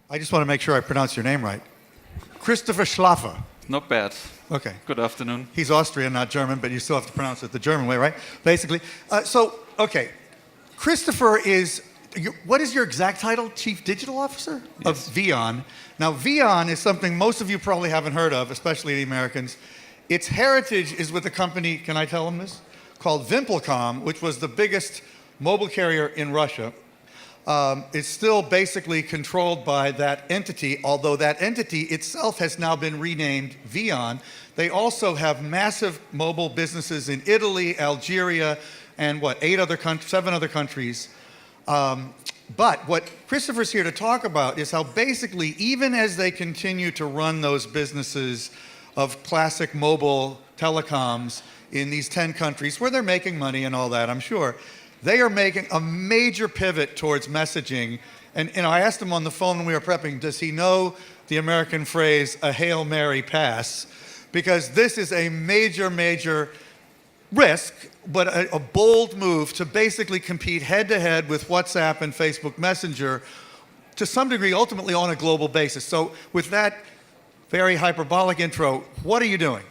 I just want to make sure I pronounce your name right. Christopher Schläffer. Not bad. Okay. Good afternoon. He's Austrian, not German, but you still have to pronounce it the German way, right? Basically. Okay. Christopher is, what is your exact title? Chief Digital Officer? Yes. Of Vion. Now, Vion is something most of you probably haven't heard of, especially the Americans. Its heritage is with a company, can I tell them this? Called Vimpelcom, which was the biggest mobile carrier in Russia. It's still basically controlled by that entity, although that entity itself has now been renamed Vion. They also have massive mobile businesses in Italy, Algeria, and 7 other countries. But what Christopher's here to talk about is how basically, even as they continue to run those businesses of classic mobile telecoms in these 10 countries where they're making money and all that, I'm sure, they are making a major pivot towards messaging. And I asked him on the phone when we were prepping, does he know the American phrase, a Hail Mary pass? Because this is a major, major risk, but a bold move to basically compete head-to-head with WhatsApp and Facebook Messenger, to some degree, ultimately on a global basis. So with that very hyperbolic intro, what are you doing?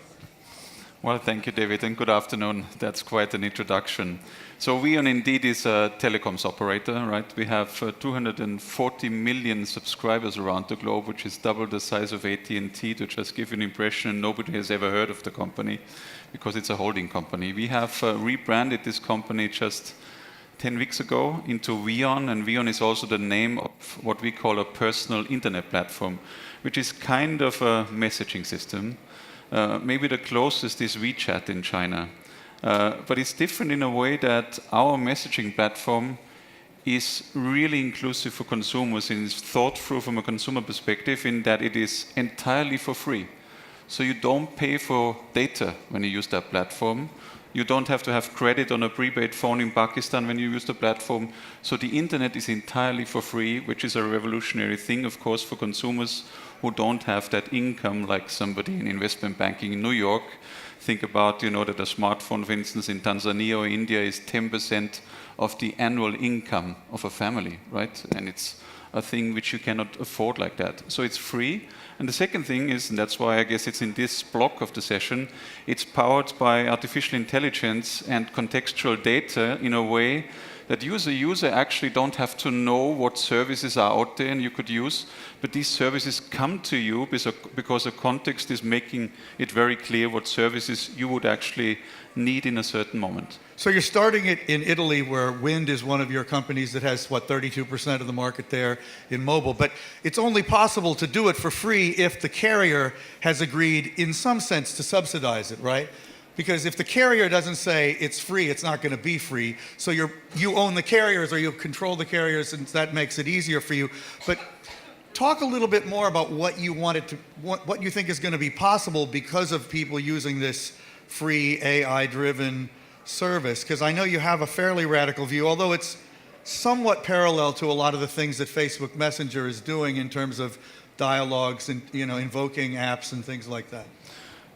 Well, thank you, David, and good afternoon. That's quite an introduction. So Vion indeed is a telecoms operator, right? We have 240 million subscribers around the globe, which is double the size of AT&T, to just give you an impression. Nobody has ever heard of the company because it's a holding company. We have rebranded this company just 10 weeks ago into Vion, and Vion is also the name of what we call a personal internet platform, which is kind of a messaging system. Maybe the closest is WeChat in China. But it's different in a way that our messaging platform is really inclusive for consumers and is thought through from a consumer perspective in that it is entirely for free. So you don't pay for data when you use that platform. You don't have to have credit on a prepaid phone in Pakistan when you use the platform. So the internet is entirely for free, which is a revolutionary thing, of course, for consumers who don't have that income like somebody in investment banking in New York. Think about, that a smartphone, for instance, in Tanzania or India is 10% of the annual income of a family, right? And it's a thing which you cannot afford like that. So it's free. And the second thing is, and that's why I guess it's in this block of the session, it's powered by artificial intelligence and contextual data in a way that user actually don't have to know what services are out there and you could use, but these services come to you because a context is making it very clear what services you would actually need in a certain moment. So you're starting it in Italy, where Wind is one of your companies that has, 32% of the market there in mobile. But it's only possible to do it for free if the carrier has agreed, in some sense, to subsidize it, right? Because if the carrier doesn't say it's free, it's not going to be free. So you own the carriers or you control the carriers, and that makes it easier for you. But talk a little bit more about what you think is going to be possible because of people using this free AI-driven service. Because I know you have a fairly radical view, although it's somewhat parallel to a lot of the things that Facebook Messenger is doing in terms of dialogues and invoking apps and things like that.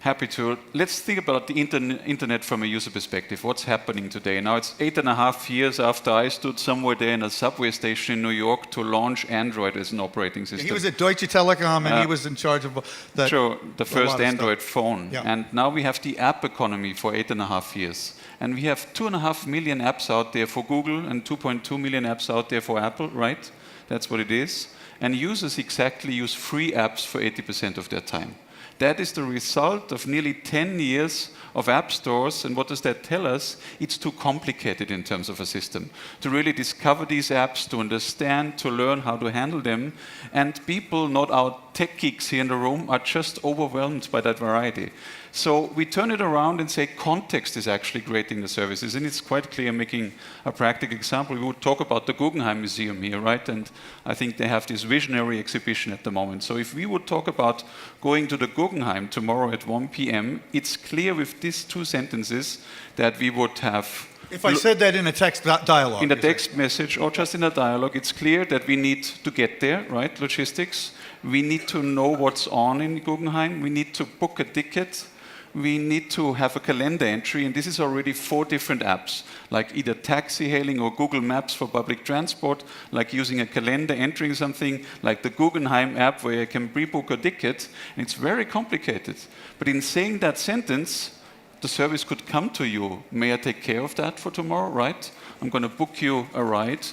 Happy to. Let's think about the internet from a user perspective. What's happening today? Now it's 8.5 years after I stood somewhere there in a subway station in New York to launch Android as an operating system. He was at Deutsche Telekom and he was in charge of the first Android phone. Yeah. And now we have the app economy for 8.5 years. And we have 2.5 million apps out there for Google and 2.2 million apps out there for Apple, right? That's what it is. And users exactly use free apps for 80% of their time. That is the result of nearly 10 years of app stores. And what does that tell us? It's too complicated in terms of a system to really discover these apps, to understand, to learn how to handle them. And people, not our tech geeks here in the room, are just overwhelmed by that variety. So we turn it around and say context is actually creating the services. And it's quite clear, making a practical example. We would talk about the Guggenheim Museum here, right? And I think they have this visionary exhibition at the moment. So if we would talk about going to the Guggenheim tomorrow at 1 p.m., it's clear with these 2 sentences that we would have... If I said that in a text dialogue. In a text message or just in a dialogue, it's clear that we need to get there, right? Logistics. We need to know what's on in Guggenheim. We need to book a ticket. we need to have a calendar entry, and this is already 4 different apps, like either taxi hailing or Google Maps for public transport, like using a calendar, entering something, like the Guggenheim app where you can pre-book a ticket, and it's very complicated. But in saying that sentence, the service could come to you. May I take care of that for tomorrow, right? I'm going to book you a ride.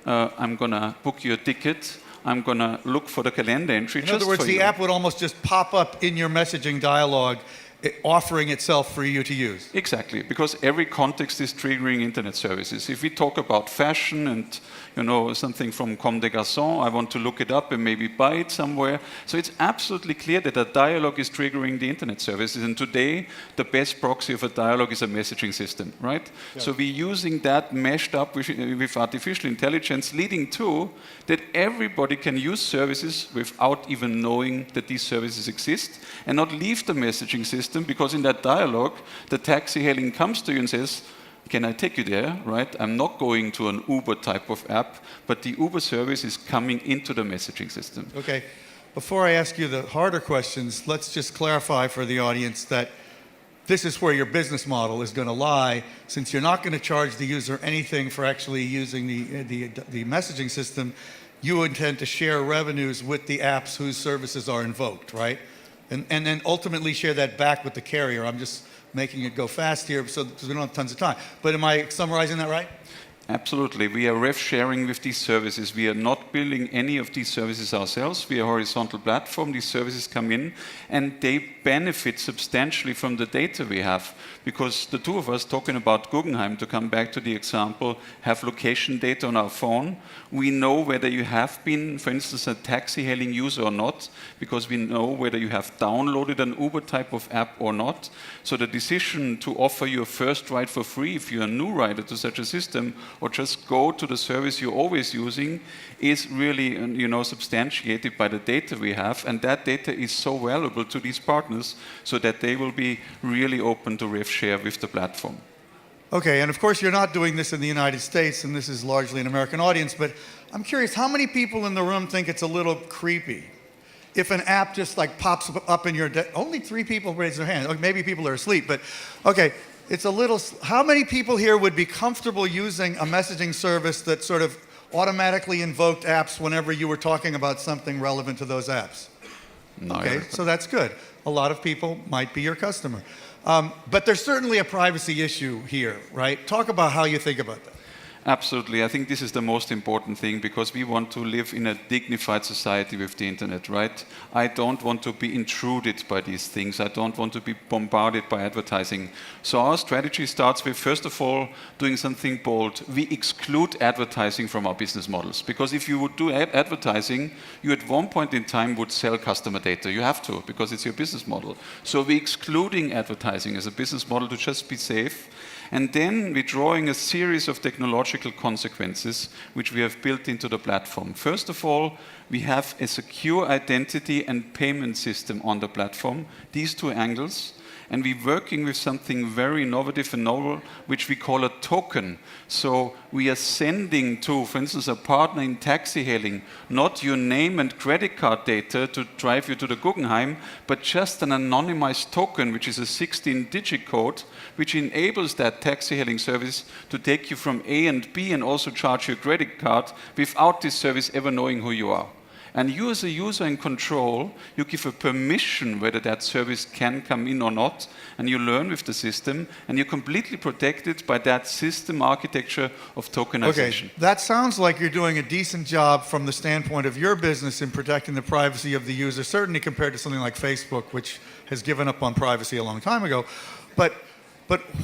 I'm going to book you a ticket. I'm going to look for the calendar entry. In other words, the app would almost just pop up in your messaging dialogue, offering itself for you to use. Exactly, because every context is triggering internet services. If we talk about fashion and something from Comme des Garçons, I want to look it up and maybe buy it somewhere. So it's absolutely clear that a dialogue is triggering the internet services. And today, the best proxy of a dialogue is a messaging system, right? Yeah. So we're using that meshed up with artificial intelligence, leading to that everybody can use services without even knowing that these services exist and not leave the messaging system, because in that dialogue, the taxi hailing comes to you and says, can I take you there, right? I'm not going to an Uber type of app, but the Uber service is coming into the messaging system. Okay, before I ask you the harder questions, let's just clarify for the audience that this is where your business model is going to lie, since you're not going to charge the user anything for actually using the messaging system. You intend to share revenues with the apps whose services are invoked, right? And then ultimately share that back with the carrier. I'm just making it go fast here so we don't have tons of time. But am I summarizing that right? Absolutely. We are rev sharing with these services. We are not building any of these services ourselves. We are a horizontal platform. These services come in and they benefit substantially from the data we have, because the two of us, talking about Guggenheim, to come back to the example, have location data on our phone. We know whether you have been, for instance, a taxi hailing user or not, because we know whether you have downloaded an Uber type of app or not. So the decision to offer you a first ride for free if you're a new rider to such a system, or just go to the service you're always using, is really substantiated by the data we have, and that data is so valuable to these partners so that they will be really open to rev share with the platform. Okay, and of course you're not doing this in the United States, and this is largely an American audience, but I'm curious, how many people in the room think it's a little creepy if an app just like pops up in your only 3 people raise their hand. Maybe people are asleep, but okay. It's a little. How many people here would be comfortable using a messaging service that sort of automatically invoked apps whenever you were talking about something relevant to those apps? No. Okay, so that's good. A lot of people might be your customer. But there's certainly a privacy issue here, right? Talk about how you think about that. Absolutely. I think this is the most important thing, because we want to live in a dignified society with the internet, right? I don't want to be intruded by these things. I don't want to be bombarded by advertising. So our strategy starts with, first of all, doing something bold. We exclude advertising from our business models, because if you would do advertising, you at one point in time would sell customer data. You have to, because it's your business model. So we're excluding advertising as a business model to just be safe. And then we're drawing a series of technological consequences which we have built into the platform. First of all, we have a secure identity and payment system on the platform, these 2 angles. And we're working with something very innovative and novel, which we call a token. So we are sending to, for instance, a partner in taxi hailing, not your name and credit card data to drive you to the Guggenheim, but just an anonymized token, which is a 16-digit code, which enables that taxi hailing service to take you from A and B and also charge your credit card without this service ever knowing who you are. And you as a user in control, you give a permission whether that service can come in or not, and you learn with the system, and you're completely protected by that system architecture of tokenization. Okay, that sounds like you're doing a decent job from the standpoint of your business in protecting the privacy of the user, certainly compared to something like Facebook, which has given up on privacy a long time ago. But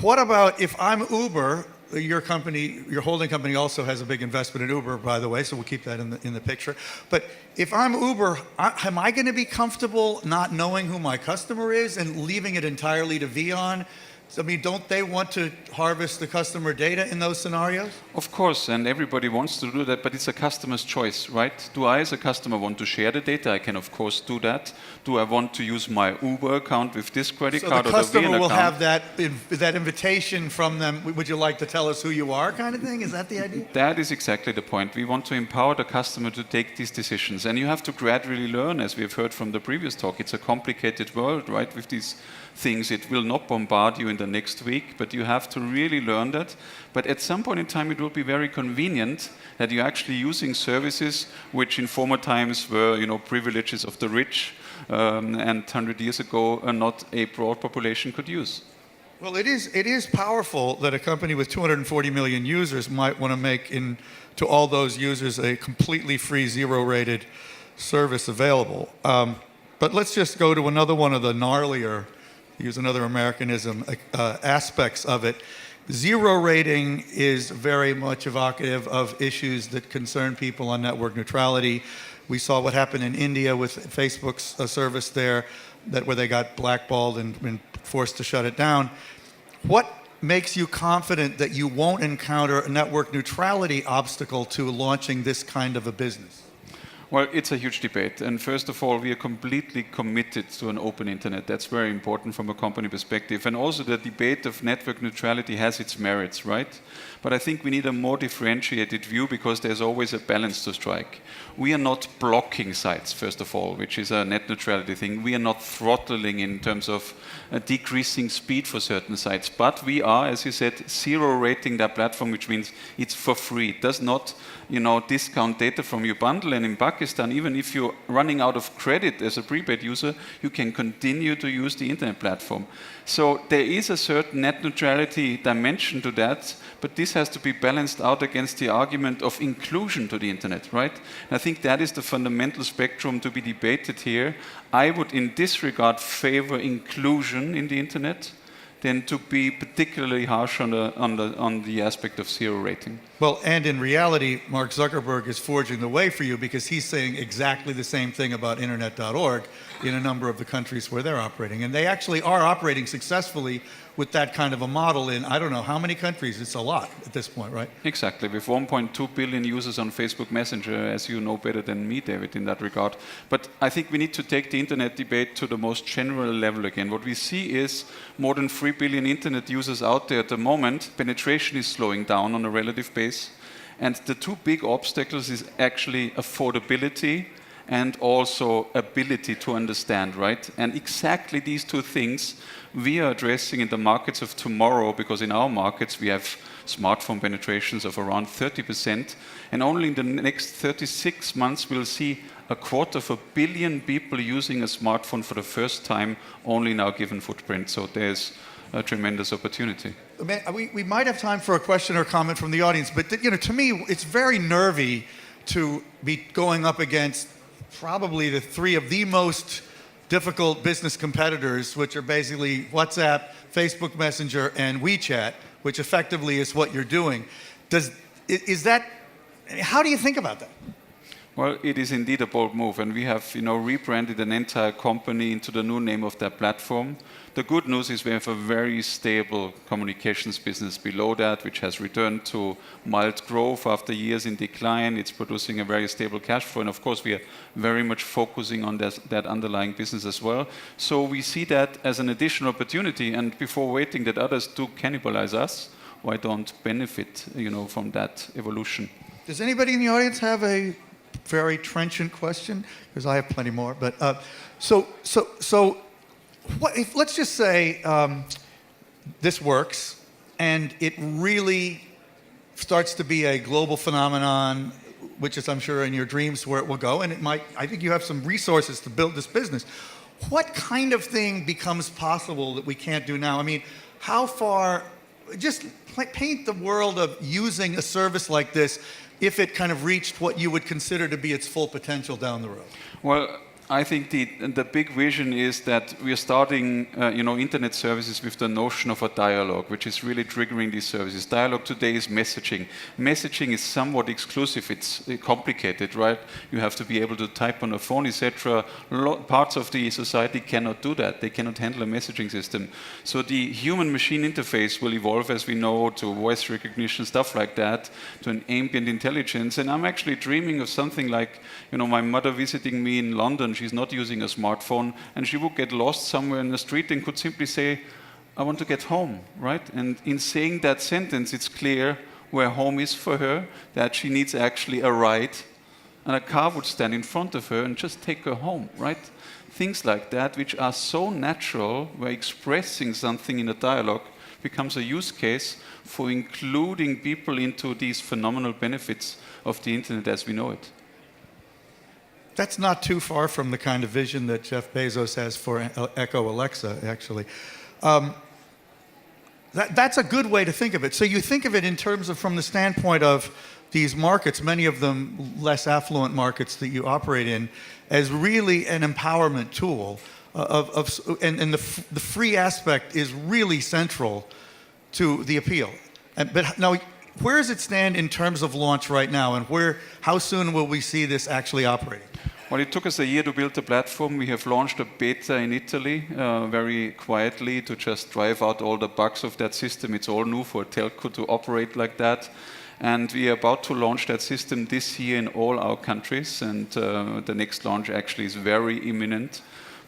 what about if I'm Uber? Your company, your holding company also has a big investment in Uber, by the way, so we'll keep that in the picture. But if I'm Uber, am I going to be comfortable not knowing who my customer is and leaving it entirely to Vion? I mean, don't they want to harvest the customer data in those scenarios? Of course, and everybody wants to do that, but it's a customer's choice, right? Do I, as a customer, want to share the data? I can, of course, do that. Do I want to use my Uber account with this credit card or the Vion account? So the customer will have that invitation from them, would you like to tell us who you are, kind of thing? Is that the idea? That is exactly the point. We want to empower the customer to take these decisions. And you have to gradually learn, as we have heard from the previous talk. It's a complicated world, right, with these things. It will not bombard you in the next week, but you have to really learn that. But at some point in time, it will be very convenient that you're actually using services which in former times were, privileges of the rich, and 100 years ago, not a broad population could use. Well, it is powerful that a company with 240 million users might want to make to all those users a completely free, zero-rated service available. But let's just go to another one of the gnarlier, to use another Americanism, aspects of it. Zero rating is very much evocative of issues that concern people on network neutrality. We saw what happened in India with Facebook's service there, where they got blackballed and forced to shut it down. What makes you confident that you won't encounter a network neutrality obstacle to launching this kind of a business? Well, it's a huge debate. And first of all, we are completely committed to an open internet. That's very important from a company perspective. And also the debate of network neutrality has its merits, right? But I think we need a more differentiated view because there's always a balance to strike. We are not blocking sites, first of all, which is a net neutrality thing. We are not throttling in terms of decreasing speed for certain sites. But we are, as you said, zero rating that platform, which means it's for free. It does not, discount data from your bundle. And in Pakistan, even if you're running out of credit as a prepaid user, you can continue to use the internet platform. So there is a certain net neutrality dimension to that, but this has to be balanced out against the argument of inclusion to the internet, right? And I think that is the fundamental spectrum to be debated here. I would, in this regard, favor inclusion in the internet than to be particularly harsh on the aspect of zero rating. Well, and in reality, Mark Zuckerberg is forging the way for you because he's saying exactly the same thing about internet.org in a number of the countries where they're operating. And they actually are operating successfully with that kind of a model in, I don't know how many countries. It's a lot at this point, right? Exactly. With 1.2 billion users on Facebook Messenger, as you know better than me, David, in that regard. But I think we need to take the internet debate to the most general level again. What we see is more than 3 billion internet users out there at the moment. Penetration is slowing down on a relative base. And the two big obstacles is actually affordability and also ability to understand, right? And exactly these two things we are addressing in the markets of tomorrow, because in our markets we have smartphone penetrations of around 30%, and only in the next 36 months we'll see 250 million people using a smartphone for the first time only in our given footprint. So there's a tremendous opportunity. We might have time for a question or comment from the audience, but to me, it's very nervy to be going up against probably the three of the most difficult business competitors, which are basically WhatsApp, Facebook Messenger, and WeChat, which effectively is what you're doing. How do you think about that? Well, it is indeed a bold move, and we have, rebranded an entire company into the new name of that platform. The good news is we have a very stable communications business below that, which has returned to mild growth after years in decline. It's producing a very stable cash flow, and of course, we are very much focusing on that underlying business as well. So we see that as an additional opportunity, and before waiting that others do cannibalize us, why don't benefit, from that evolution? Does anybody in the audience have a very trenchant question? Because I have plenty more. But let's just say this works and it really starts to be a global phenomenon, which is, I'm sure, in your dreams where it will go. And I think you have some resources to build this business. What kind of thing becomes possible that we can't do now? I mean, how far, just paint the world of using a service like this if it kind of reached what you would consider to be its full potential down the road? Well, I think the big vision is that we are starting, internet services with the notion of a dialogue, which is really triggering these services. Dialogue today is messaging. Messaging is somewhat exclusive. It's complicated, right? You have to be able to type on a phone, etc. Parts of the society cannot do that. They cannot handle a messaging system. So the human-machine interface will evolve, as we know, to voice recognition, stuff like that, to an ambient intelligence. And I'm actually dreaming of something like, my mother visiting me in London. She's not using a smartphone, and she would get lost somewhere in the street and could simply say, I want to get home, right? And in saying that sentence, it's clear where home is for her, that she needs actually a ride and a car would stand in front of her and just take her home, right? Things like that, which are so natural, where expressing something in a dialogue becomes a use case for including people into these phenomenal benefits of the internet as we know it. That's not too far from the kind of vision that Jeff Bezos has for Echo Alexa, actually. That's a good way to think of it. So you think of it in terms of from the standpoint of these markets, many of them less affluent markets that you operate in, as really an empowerment tool. And the free aspect is really central to the appeal. But now, where does it stand in terms of launch right now, and how soon will we see this actually operating? Well, it took us a year to build the platform. We have launched a beta in Italy very quietly to just drive out all the bugs of that system. It's all new for a telco to operate like that. And we are about to launch that system this year in all our countries. And the next launch actually is very imminent.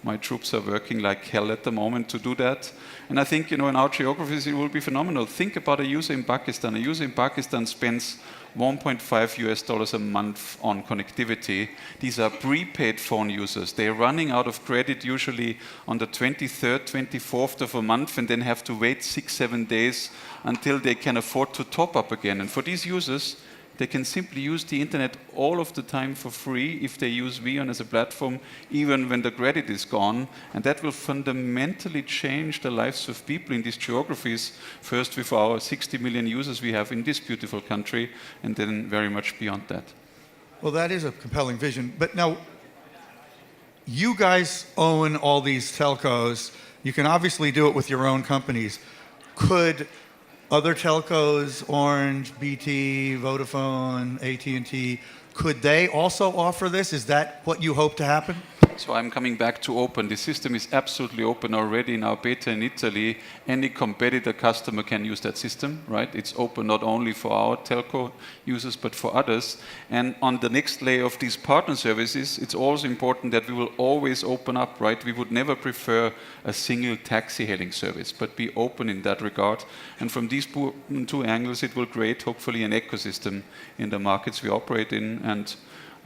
My troops are working like hell at the moment to do that. And I think, in our geographies, it will be phenomenal. Think about a user in Pakistan. A user in Pakistan spends $1.5 a month on connectivity. These are prepaid phone users. They're running out of credit usually on the 23rd, 24th of a month, and then have to wait 6-7 days until they can afford to top up again. And for these users, they can simply use the internet all of the time for free if they use VEON as a platform, even when the credit is gone. And that will fundamentally change the lives of people in these geographies, first with our 60 million users we have in this beautiful country, and then very much beyond that. Well, that is a compelling vision. But now, you guys own all these telcos. You can obviously do it with your own companies. Could other telcos, Orange, BT, Vodafone, AT&T, could they also offer this? Is that what you hope to happen? So I'm coming back to open. The system is absolutely open already in our beta in Italy. Any competitor customer can use that system, right? It's open not only for our telco users, but for others. And on the next layer of these partner services, it's also important that we will always open up, right? We would never prefer a single taxi hailing service, but be open in that regard. And from these two angles, it will create, hopefully, an ecosystem in the markets we operate in. And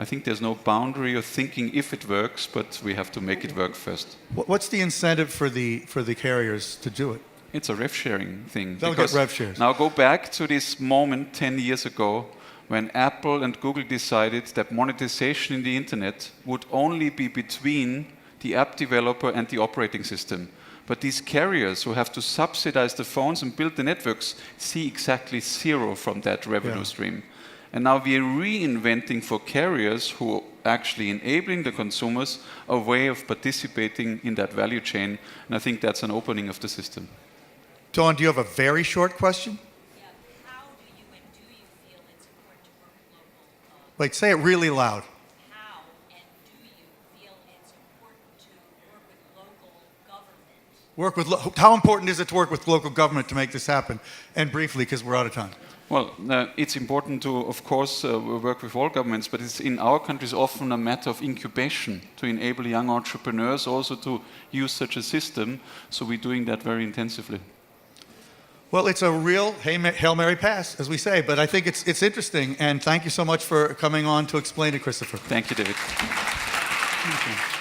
I think there's no boundary of thinking if it works, but we have to make it work first. What's the incentive for the carriers to do it? It's a rev sharing thing. They'll get rev shares. Now go back to this moment 10 years ago when Apple and Google decided that monetization in the internet would only be between the app developer and the operating system. But these carriers who have to subsidize the phones and build the networks see exactly zero from that revenue stream. And now we are reinventing for carriers who are actually enabling the consumers a way of participating in that value chain. And I think that's an opening of the system. Dawn, do you have a very short question? Yeah. How do you feel it's important to work with local? Wait, say it really loud. How and do you feel it's important to work with local government? How important is it to work with local government to make this happen? And briefly, because we're out of time. Well, it's important to, of course, work with all governments, but it's in our countries often a matter of incubation to enable young entrepreneurs also to use such a system. So we're doing that very intensively. Well, it's a real Hail Mary pass, as we say, but I think it's interesting. And thank you so much for coming on to explain it, Christopher. Thank you, David. Thank you.